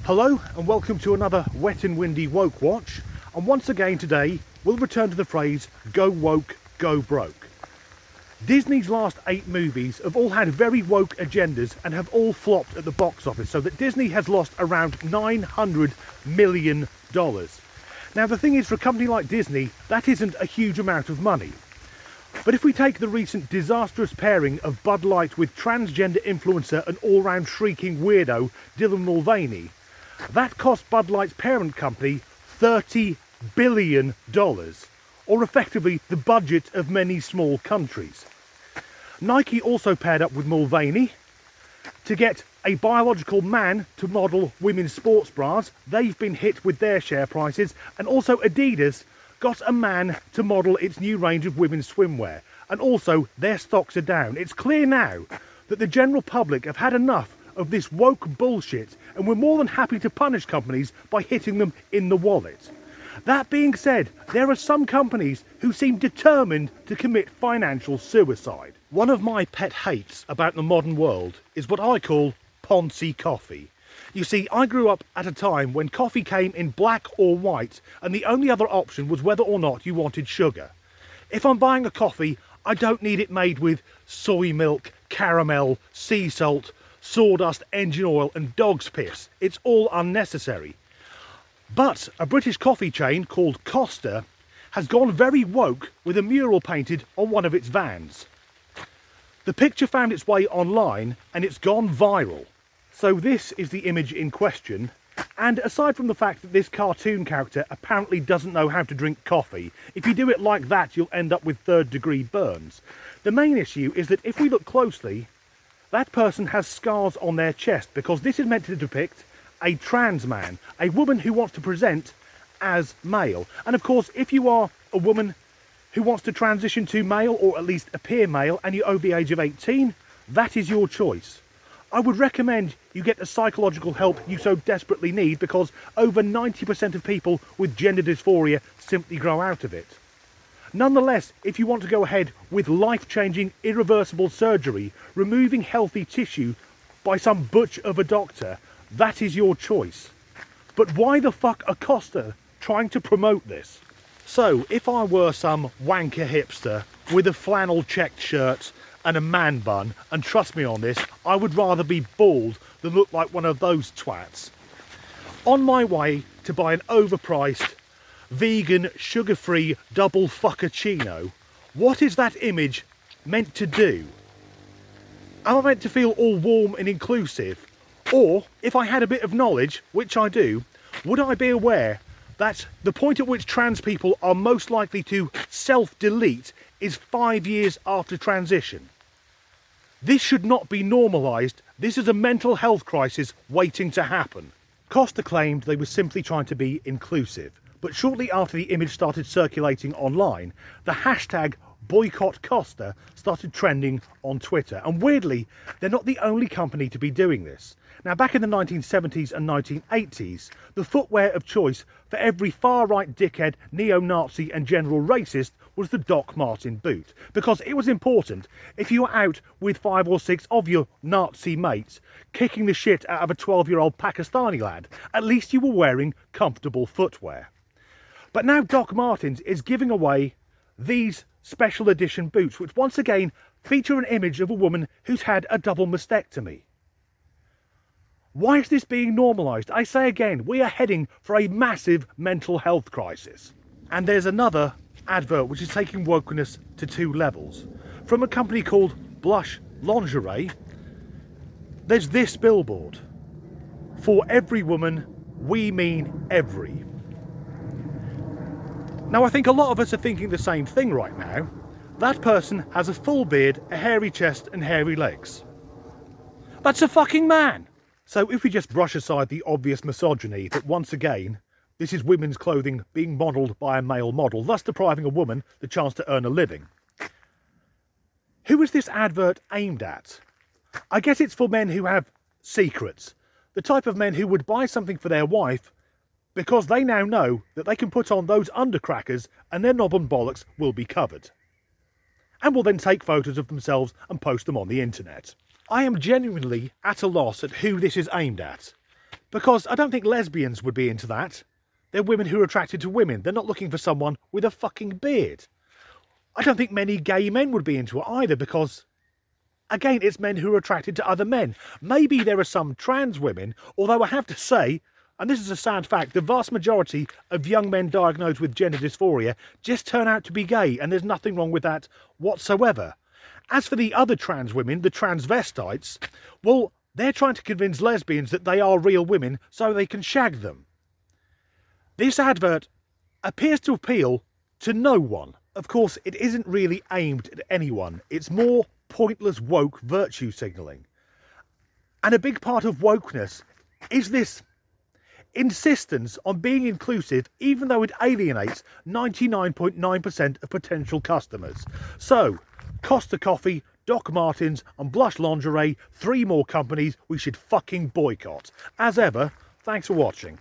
Hello and welcome to another wet and windy woke watch, and once again today we'll return to the phrase go woke, go broke. Disney's last 8 movies have all had very woke agendas and have all flopped at the box office, so that Disney has lost around $900 million. Now the thing is, for a company like Disney, that isn't a huge amount of money. But if we take the recent disastrous pairing of Bud Light with transgender influencer and all-round shrieking weirdo Dylan Mulvaney, that cost Bud Light's parent company $30 billion, or effectively the budget of many small countries. Nike also paired up with Mulvaney to get a biological man to model women's sports bras. They've been hit with their share prices, and also Adidas got a man to model its new range of women's swimwear, and also their stocks are down. It's clear now that the general public have had enough of this woke bullshit, and we're more than happy to punish companies by hitting them in the wallet. That being said, there are some companies who seem determined to commit financial suicide. One of my pet hates about the modern world is what I call Ponzi coffee. You see, I grew up at a time when coffee came in black or white, and the only other option was whether or not you wanted sugar. If I'm buying a coffee, I don't need it made with soy milk, caramel, sea salt, sawdust, engine oil and dog's piss. It's all unnecessary. But a British coffee chain called Costa has gone very woke with a mural painted on one of its vans. The picture found its way online and it's gone viral. So this is the image in question, and aside from the fact that this cartoon character apparently doesn't know how to drink coffee, if you do it like that you'll end up with 3rd-degree burns. The main issue is that if we look closely, that person has scars on their chest, because this is meant to depict a trans man, a woman who wants to present as male. And of course, if you are a woman who wants to transition to male, or at least appear male, and you're over the age of 18, that is your choice. I would recommend you get the psychological help you so desperately need, because over 90% of people with gender dysphoria simply grow out of it. Nonetheless, if you want to go ahead with life-changing, irreversible surgery, removing healthy tissue by some butch of a doctor, that is your choice. But why the fuck are Costa trying to promote this? So, if I were some wanker hipster with a flannel checked shirt and a man bun, and trust me on this, I would rather be bald than look like one of those twats, on my way to buy an overpriced vegan, sugar-free double fuckaccino, what is that image meant to do? Am I meant to feel all warm and inclusive? Or, if I had a bit of knowledge, which I do, would I be aware that the point at which trans people are most likely to self-delete is 5 years after transition? This should not be normalised. This is a mental health crisis waiting to happen. Costa claimed they were simply trying to be inclusive. But shortly after the image started circulating online, the hashtag Boycott Costa started trending on Twitter. And weirdly, they're not the only company to be doing this. Now, back in the 1970s and 1980s, the footwear of choice for every far-right dickhead, neo-Nazi and general racist was the Doc Marten boot. Because it was important, if you were out with 5 or 6 of your Nazi mates kicking the shit out of a 12-year-old Pakistani lad, at least you were wearing comfortable footwear. But now Doc Martens is giving away these special edition boots, which once again feature an image of a woman who's had a double mastectomy. Why is this being normalised? I say again, we are heading for a massive mental health crisis. And there's another advert which is taking wokeness to 2 levels. From a company called Blush Lingerie, there's this billboard: for every woman, we mean every. Now, I think a lot of us are thinking the same thing right now. That person has a full beard, a hairy chest and hairy legs. That's a fucking man! So if we just brush aside the obvious misogyny that once again, this is women's clothing being modelled by a male model, thus depriving a woman the chance to earn a living. Who is this advert aimed at? I guess it's for men who have secrets. The type of men who would buy something for their wife because they now know that they can put on those undercrackers and their knob and bollocks will be covered. And will then take photos of themselves and post them on the internet. I am genuinely at a loss at who this is aimed at. Because I don't think lesbians would be into that. They're women who are attracted to women. They're not looking for someone with a fucking beard. I don't think many gay men would be into it either, because, again, it's men who are attracted to other men. Maybe there are some trans women, although I have to say, and this is a sad fact, the vast majority of young men diagnosed with gender dysphoria just turn out to be gay, and there's nothing wrong with that whatsoever. As for the other trans women, the transvestites, well, they're trying to convince lesbians that they are real women so they can shag them. This advert appears to appeal to no one. Of course, it isn't really aimed at anyone. It's more pointless woke virtue signalling. And a big part of wokeness is this insistence on being inclusive, even though it alienates 99.9% of potential customers. So, Costa Coffee, Doc Martens and Blush Lingerie, 3 more companies we should fucking boycott. As ever, thanks for watching.